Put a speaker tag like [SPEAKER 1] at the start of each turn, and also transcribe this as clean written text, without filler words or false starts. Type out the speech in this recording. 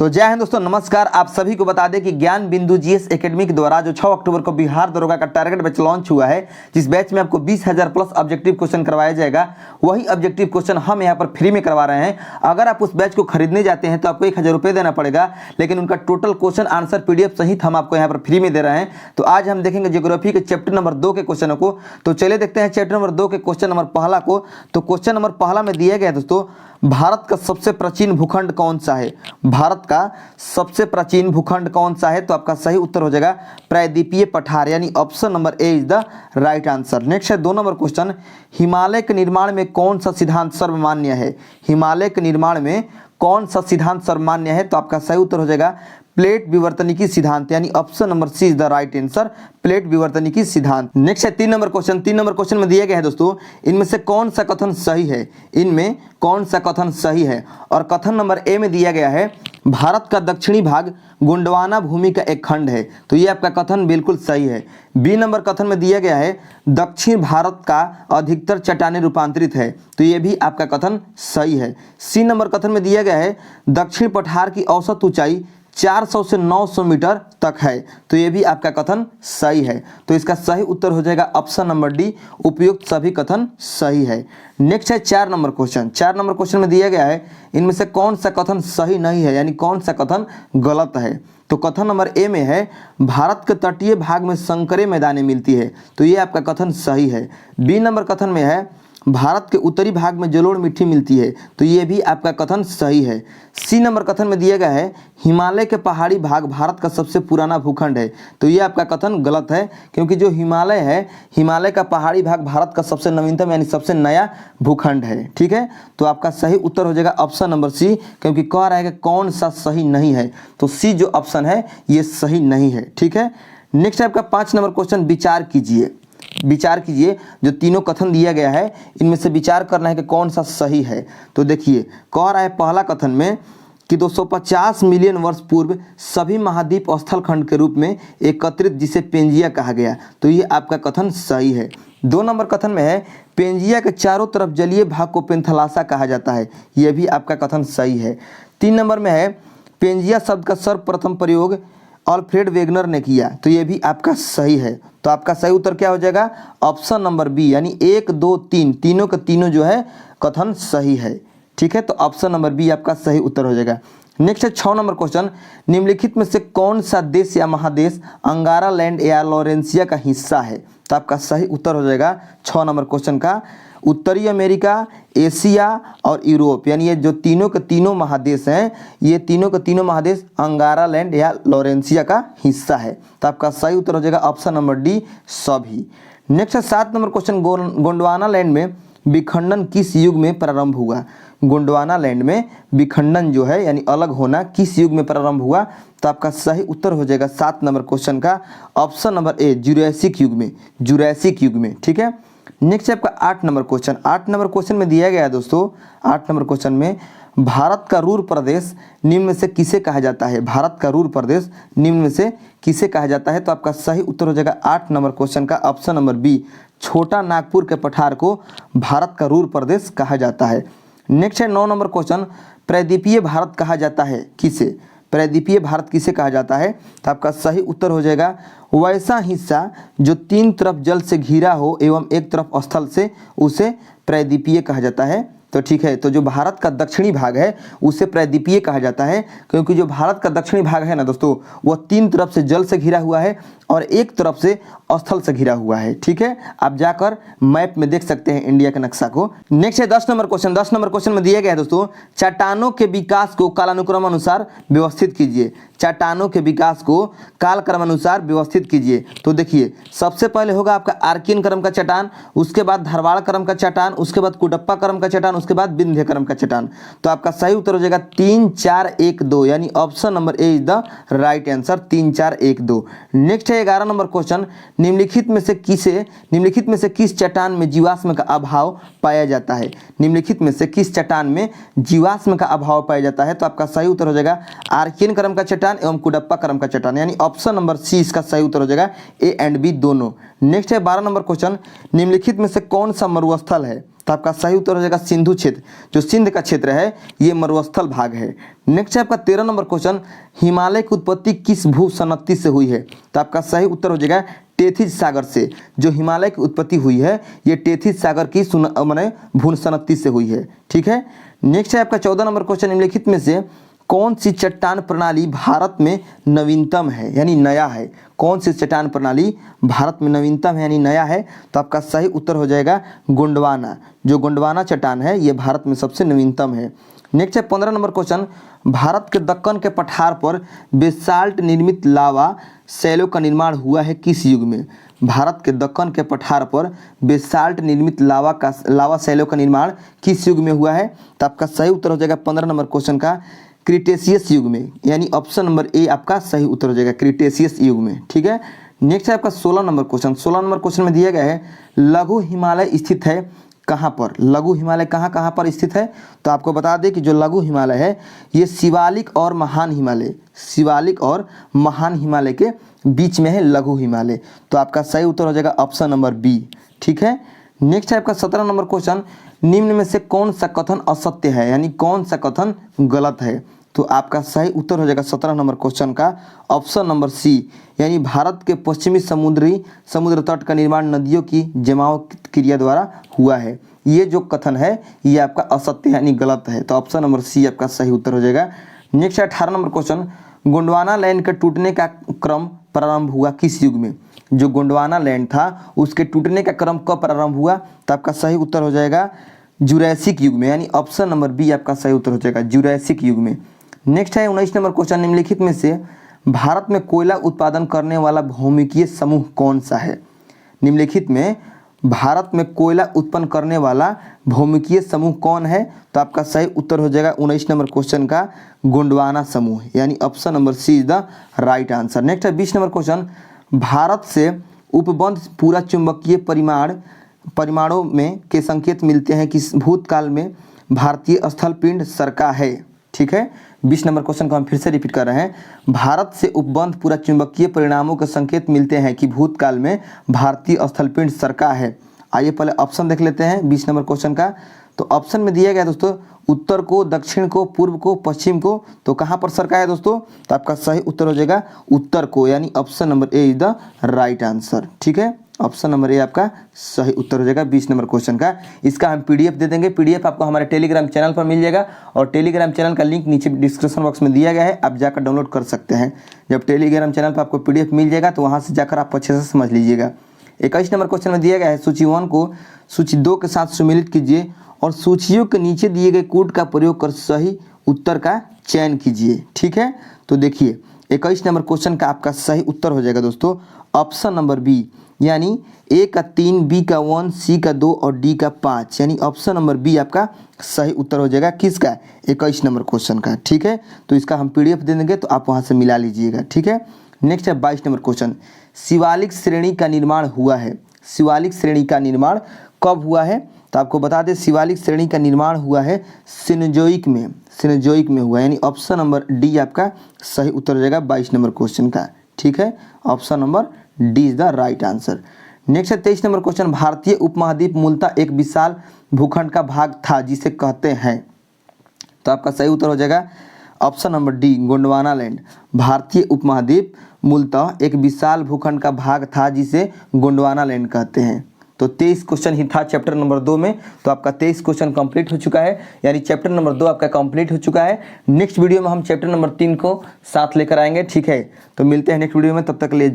[SPEAKER 1] तो जय हिंद दोस्तों, नमस्कार। आप सभी को बता दें कि ज्ञान बिंदु जीएस एकेडमी के द्वारा जो 6 अक्टूबर को बिहार दरोगा का टारगेट बैच लॉन्च हुआ है, जिस बैच में आपको 20,000 प्लस ऑब्जेक्टिव क्वेश्चन करवाया जाएगा, वही ऑब्जेक्टिव क्वेश्चन हम यहाँ पर फ्री में करवा रहे हैं। अगर आप उस बैच को खरीदने जाते हैं तो आपको 1,000 रुपये देना पड़ेगा, लेकिन उनका टोटल क्वेश्चन आंसर पीडीएफ सहित हम आपको यहाँ पर फ्री में दे रहे हैं। तो आज हम देखेंगे ज्योग्राफी के चैप्टर नंबर 2 के क्वेश्चनों को। तो चलिए देखते हैं चैप्टर नंबर 2 के क्वेश्चन नंबर पहला को। तो क्वेश्चन नंबर पहला में दिया गया है दोस्तों, भारत का सबसे प्राचीन भूखंड कौन सा है? भारत का सबसे प्राचीन भूखंड कौन सा है? तो आपका सही उत्तर हो जाएगा प्रायद्वीपीय पठार, यानी option number A is the right answer. Next है 2 नंबर क्वेश्चन, हिमालय के निर्माण में कौन सा सिद्धांत सर्वमान्य है? हिमालय के निर्माण में कौन सा सिद्धांत सर्वमान्य है? तो आपका सही उत्तर हो जाएगा प्लेट विवर्तनिकी सिद्धांत, यानी option number C is the right answer, plate विवर्तनिकी सिद्धांत। नेक्स्ट है 3 नंबर क्वेश्चन। 3 नंबर क्वेश्चन में दिया गया है दोस्तों, इनमें से कौन सा कथन सही है? इनमें कौन सा कथन सही है? और कथन नंबर ए में दिया गया है, भारत का दक्षिणी भाग गोंडवाना भूमि का एक खंड है। तो ये आपका कथन बिल्कुल सही है। बी नंबर कथन में दिया गया है, दक्षिण भारत का अधिकतर चट्टानें रूपांतरित है। तो ये भी आपका कथन सही है। सी नंबर कथन में दिया गया है, दक्षिण पठार की औसत ऊंचाई 400 से 900 मीटर तक है। तो ये भी आपका कथन सही है। तो इसका सही उत्तर हो जाएगा ऑप्शन नंबर डी, उपयुक्त सभी कथन सही है। नेक्स्ट है 4 नंबर क्वेश्चन। 4 नंबर क्वेश्चन में दिया गया है, इनमें से कौन सा कथन सही नहीं है, यानी कौन सा कथन गलत है? तो कथन नंबर ए में है, भारत के तटीय भाग में संकरे मैदानें मिलती है। तो ये आपका कथन सही है। बी नंबर कथन में है, भारत के उत्तरी भाग में जलोढ़ मिट्टी मिलती है। तो ये भी आपका कथन सही है। सी नंबर कथन में दिया गया है, हिमालय के पहाड़ी भाग भारत का सबसे पुराना भूखंड है। तो ये आपका कथन गलत है, क्योंकि जो हिमालय है, हिमालय का पहाड़ी भाग भारत का सबसे नवीनतम यानी सबसे नया भूखंड है। ठीक है, तो आपका सही उत्तर हो जाएगा ऑप्शन नंबर सी, क्योंकि कह रहा है कि कौन सा सही नहीं है। तो सी जो ऑप्शन है ये सही नहीं है। ठीक है, नेक्स्ट है आपका 5 नंबर क्वेश्चन, विचार कीजिए। विचार कीजिए, जो तीनों कथन दिया गया है इनमें से विचार करना है कि कौन सा सही है। तो देखिए, कह रहा है पहला कथन में कि 250 मिलियन वर्ष पूर्व सभी महाद्वीप स्थल खंड के रूप में एकत्रित, जिसे पेंजिया कहा गया। तो ये आपका कथन सही है। 2 नंबर कथन में है, पेंजिया के चारों तरफ जलीय भाग को पेंथलासा कहा जाता है। यह भी आपका कथन सही है। 3 नंबर में है, पेंजिया शब्द का सर्वप्रथम प्रयोग अल्फ्रेड वेगनर ने किया। तो ये भी आपका सही है। तो आपका सही उत्तर क्या हो जाएगा? ऑप्शन नंबर बी, यानी 1, 2, 3 तीनों के तीनों जो है कथन सही है। ठीक है, तो ऑप्शन नंबर बी आपका सही उत्तर हो जाएगा। नेक्स्ट है 6 नंबर क्वेश्चन, निम्नलिखित में से कौन सा देश या महादेश अंगारा लैंड या लॉरेंसिया का हिस्सा है? तो आपका सही उत्तर हो जाएगा 6 नंबर क्वेश्चन का, उत्तरी अमेरिका, एशिया और यूरोप, यानी ये जो तीनों के तीनों महादेश हैं, ये तीनों के तीनों महादेश अंगारा लैंड या लॉरेंसिया का हिस्सा है। तो आपका सही उत्तर हो जाएगा ऑप्शन नंबर डी, सभी। नेक्स्ट है 7 नंबर क्वेश्चन, गोंडवाना लैंड में विखंडन किस युग में प्रारंभ हुआ? गोंडवाना लैंड में विखंडन जो है यानी अलग होना किस युग में प्रारंभ हुआ? तो आपका सही उत्तर हो जाएगा 7 नंबर क्वेश्चन का ऑप्शन नंबर ए, जुरैसिक युग में, जुरैसिक युग में। ठीक है, नेक्स्ट है आपका 8 नंबर क्वेश्चन। 8 नंबर क्वेश्चन में दिया गया है दोस्तों, 8 नंबर क्वेश्चन में, भारत का रूर प्रदेश निम्न में से किसे कहा जाता है? भारत का रूर प्रदेश निम्न में से किसे कहा जाता है? तो आपका सही उत्तर हो जाएगा 8 नंबर क्वेश्चन का ऑप्शन नंबर बी, छोटा नागपुर के पठार को भारत का रूर प्रदेश कहा जाता है। नेक्स्ट है 9 नंबर क्वेश्चन, प्रायद्वीपीय भारत कहा जाता है किसे? प्रायद्वीपीय भारत किसे कहा जाता है? तो आपका सही उत्तर हो जाएगा वैसा हिस्सा जो 3 तरफ जल से घिरा हो एवं एक तरफ स्थल से, उसे प्रायद्वीपीय कहा जाता है। तो ठीक है, तो जो भारत का दक्षिणी भाग है उसे प्रायद्वीपीय कहा जाता है, क्योंकि जो भारत का दक्षिणी भाग है ना दोस्तों, वह 3 तरफ से जल से घिरा हुआ है और एक तरफ से स्थल से घिरा हुआ है। ठीक है, आप जाकर मैप में देख सकते हैं इंडिया के नक्शा को। नेक्स्ट है 10 नंबर क्वेश्चन। 10 नंबर क्वेश्चन में दिया गया है दोस्तों, चट्टानों के विकास को कालानुक्रम अनुसार व्यवस्थित कीजिए। चट्टानों के विकास को कालक्रम अनुसार व्यवस्थित कीजिए। तो देखिए, सबसे पहले होगा आपका आर्कियन क्रम का चट्टान, उसके बाद धारवाड़ क्रम का चट्टान, उसके बाद कुडप्पा क्रम का चट्टान, उसके बाद विंध्य क्रम का चट्टान। तो आपका सही उत्तर हो जाएगा 3, 4, 1, 2, यानी option number A is the right answer, 3, 4, 1, 2। Next है 11 नंबर क्वेश्चन, निम्नलिखित में से किस चट्टान में जीवाश्म का अभाव पाया जाता है? निम्नलिखित में से किस चट्टान में जीवाश्म का अभाव पाया जाता है? तो आपका सही उत्तर हो जाएगा आर्कियन क्रम का चट्टान एवं कुडप्पा क्रम का चट्टान, यानी ऑप्शन नंबर सी इसका सही उत्तर हो जाएगा, ए एंड बी दोनों। नेक्स्ट है 12 नंबर क्वेश्चन, निम्नलिखित में से कौन सा मरुस्थल है? तो आपका सही उत्तर हो जाएगा सिंधु क्षेत्र। जो सिंध का क्षेत्र है ये मरुस्थल भाग है। नेक्स्ट है आपका 13 नंबर क्वेश्चन, हिमालय की उत्पत्ति किस भू सनत्ती से हुई है? तो आपका सही उत्तर हो जाएगा टेथिस सागर से। जो हिमालय की उत्पत्ति हुई है ये टेथिस सागर की माने भू सनत्ती से हुई है। ठीक है। नेक्स्ट है आपका 14 नंबर क्वेश्चन, निम्नलिखित में से कौन सी चट्टान प्रणाली भारत में नवीनतम है यानी नया है? कौन सी चट्टान प्रणाली भारत में नवीनतम है यानी नया है? तो आपका सही उत्तर हो जाएगा गोंडवाना। जो गोंडवाना चट्टान है ये भारत में सबसे नवीनतम है। नेक्स्ट है 15 नंबर क्वेश्चन, भारत के दक्कन के पठार पर बेसाल्ट निर्मित लावा शैलों का निर्माण हुआ है किस युग में? भारत के दक्कन के पठार पर बेसाल्ट निर्मित लावा शैलों का निर्माण किस युग में हुआ है? तो आपका सही उत्तर हो जाएगा 15 नंबर क्वेश्चन का क्रिटेशियस युग में, यानी ऑप्शन नंबर ए आपका सही उत्तर हो जाएगा क्रिटेशियस युग में। ठीक है। नेक्स्ट है आपका 16 नंबर क्वेश्चन। 16 नंबर क्वेश्चन में दिया गया है लघु हिमालय स्थित है कहाँ पर? लघु हिमालय कहाँ पर स्थित है? तो आपको बता दें कि जो लघु हिमालय है ये शिवालिक और महान हिमालय के बीच में है लघु हिमालय। तो आपका सही उत्तर हो जाएगा ऑप्शन नंबर बी। ठीक है। नेक्स्ट है आपका 17 नंबर क्वेश्चन, निम्न में से कौन सा कथन असत्य है यानी कौन सा कथन गलत है? तो आपका सही उत्तर हो जाएगा 17 नंबर क्वेश्चन का ऑप्शन नंबर सी, यानी भारत के पश्चिमी समुद्र तट का निर्माण नदियों की जमाव क्रिया द्वारा हुआ है। ये जो कथन है ये आपका असत्य यानी गलत है। तो ऑप्शन नंबर सी आपका सही उत्तर हो जाएगा। नेक्स्ट है 18 नंबर क्वेश्चन, गोंडवाना लैंड के टूटने का क्रम प्रारंभ हुआ किस युग में? जो गोंडवाना लैंड था उसके टूटने का क्रम कब प्रारंभ हुआ? तो आपका सही उत्तर हो जाएगा जुरैसिक युग में, यानी ऑप्शन नंबर बी आपका सही उत्तर हो जाएगा जुरैसिक युग में। नेक्स्ट है 19 नंबर क्वेश्चन, निम्नलिखित में से भारत में कोयला उत्पादन करने वाला भौमिकीय समूह कौन सा है? निम्नलिखित में भारत में कोयला उत्पन्न करने वाला भौमिकीय समूह कौन है? तो आपका सही उत्तर हो जाएगा 19 नंबर क्वेश्चन का गोंडवाना समूह, यानी option number C is the right answer. Next है 20 नंबर क्वेश्चन, भारत से उपबंध पूरा चुंबकीय परिमाणों में के संकेत मिलते हैं कि भूतकाल में भारतीय स्थल पिंड सरका है। ठीक है। 20 नंबर क्वेश्चन को हम फिर से रिपीट कर रहे हैं, भारत से उपबंध पूरा चुंबकीय परिणामों के संकेत मिलते हैं कि भूतकाल में भारतीय स्थल पिंड सरका है। आइए पहले ऑप्शन देख लेते हैं 20 नंबर क्वेश्चन का। तो ऑप्शन में दिया गया दोस्तों उत्तर को, दक्षिण को, पूर्व को, पश्चिम को। तो कहाँ पर सरका है दोस्तों? तो आपका सही उत्तर हो जाएगा उत्तर को, यानी option number A is the right answer. ठीक है। ऑप्शन नंबर ए आपका सही उत्तर हो जाएगा 20 नंबर क्वेश्चन का। इसका हम पीडीएफ दे देंगे। पीडीएफ आपको हमारे टेलीग्राम चैनल पर मिल जाएगा और टेलीग्राम चैनल का लिंक नीचे डिस्क्रिप्शन बॉक्स में दिया गया है, आप जाकर डाउनलोड कर सकते हैं। जब टेलीग्राम चैनल पर आपको पीडीएफ मिल जाएगा तो वहाँ से जाकर आप अच्छे से समझ लीजिएगा। 21 नंबर क्वेश्चन में दिया गया है सूची 1 को सूची 2 के साथ सम्मिलित कीजिए और सूचियों के नीचे दिए गए कोड का प्रयोग कर सही उत्तर का चयन कीजिए। ठीक है। तो देखिए 21 नंबर क्वेश्चन का आपका सही उत्तर हो जाएगा दोस्तों ऑप्शन नंबर बी, यानी ए का 3, बी का 1, सी का 2 और डी का 5, यानी ऑप्शन नंबर बी आपका सही उत्तर हो जाएगा किसका? 21 नंबर क्वेश्चन का। ठीक है। तो इसका हम पीडीएफ दे देंगे तो आप वहाँ से मिला लीजिएगा। ठीक है। नेक्स्ट है 22 नंबर क्वेश्चन, शिवालिक श्रेणी का निर्माण हुआ है। शिवालिक श्रेणी का निर्माण कब हुआ है? तो आपको बता दें शिवालिक श्रेणी का निर्माण हुआ है सिनोजोइक में हुआ, यानी ऑप्शन नंबर डी आपका सही उत्तर हो जाएगा 22 नंबर क्वेश्चन का। ठीक है। Option number D is the right answer. Next है 23 नंबर क्वेश्चन, भारतीय उपमहाद्वीप मूलतः एक विशाल भूखंड का भाग था जिसे कहते हैं। तो आपका सही उत्तर हो जाएगा option number D Gondwana land. भारतीय उपमहाद्वीप मूलतः एक विशाल भूखंड का भाग था जिसे गोंडवाना लैंड कहते हैं। तो 23 क्वेश्चन ही था चैप्टर नंबर 2 में। तो आपका 23 क्वेश्चन कंप्लीट हो चुका है, यानी चैप्टर नंबर 2 आपका कंप्लीट हो चुका है। नेक्स्ट वीडियो में हम चैप्टर नंबर 3 को साथ लेकर आएंगे। ठीक है। तो मिलते हैं नेक्स्ट वीडियो में, तब तक के लिए